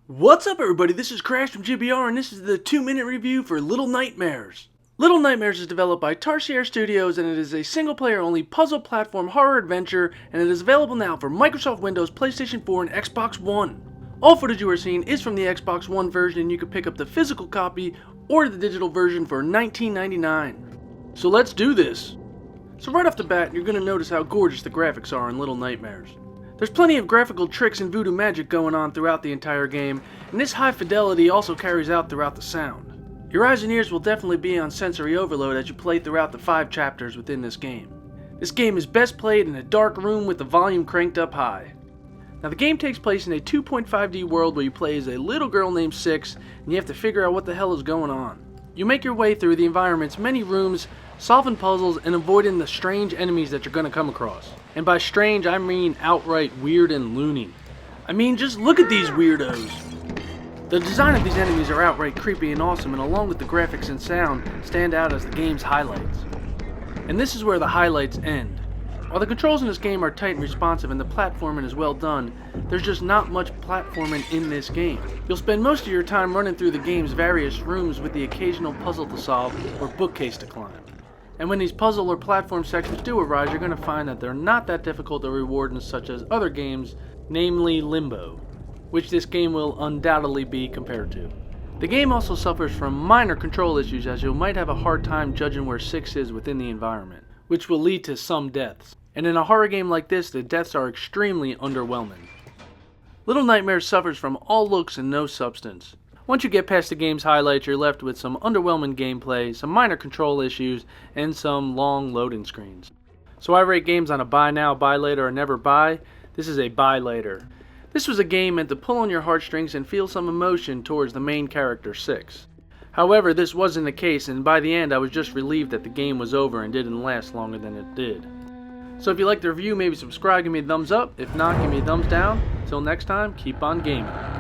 What's up, everybody? This is Crash from GBR, and this is the 2-minute review for Little Nightmares. Little Nightmares is developed by Tarsier Studios, and it is a single-player only puzzle platform horror adventure, and it is available now for Microsoft Windows, PlayStation 4, and Xbox One. All footage you are seeing is from the Xbox One version, and you can pick up the physical copy or the digital version for $19.99. So let's do this. So right off the bat, you're going to notice how gorgeous the graphics are in Little Nightmares. There's plenty of graphical tricks and voodoo magic going on throughout the entire game, and this high fidelity also carries out throughout the sound. Your eyes and ears will definitely be on sensory overload as you play throughout the 5 chapters within this game. This game is best played in a dark room with the volume cranked up high. Now the game takes place in a 2.5D world where you play as a little girl named Six, and you have to figure out what the hell is going on. You make your way through the environment's many rooms, solving puzzles and avoiding the strange enemies that you're going to come across. And by strange, I mean outright weird and loony. I mean, just look at these weirdos. The design of these enemies are outright creepy and awesome, and along with the graphics and sound, stand out as the game's highlights. And this is where the highlights end. While the controls in this game are tight and responsive and the platforming is well done, there's just not much platforming in this game. You'll spend most of your time running through the game's various rooms with the occasional puzzle to solve or bookcase to climb. And when these puzzle or platform sections do arise, you're going to find that they're not that difficult or rewarding such as other games, namely Limbo, which this game will undoubtedly be compared to. The game also suffers from minor control issues, as you might have a hard time judging where Six is within the environment, which will lead to some deaths. And in a horror game like this, the deaths are extremely underwhelming. Little Nightmares suffers from all looks and no substance. Once you get past the game's highlights, you're left with some underwhelming gameplay, some minor control issues, and some long loading screens. So I rate games on a buy now, buy later, or never buy. This is a buy later. This was a game meant to pull on your heartstrings and feel some emotion towards the main character, Six. However, this wasn't the case, and by the end I was just relieved that the game was over and didn't last longer than it did. So if you liked the review, maybe subscribe, give me a thumbs up. If not, give me a thumbs down. Until next time, keep on gaming.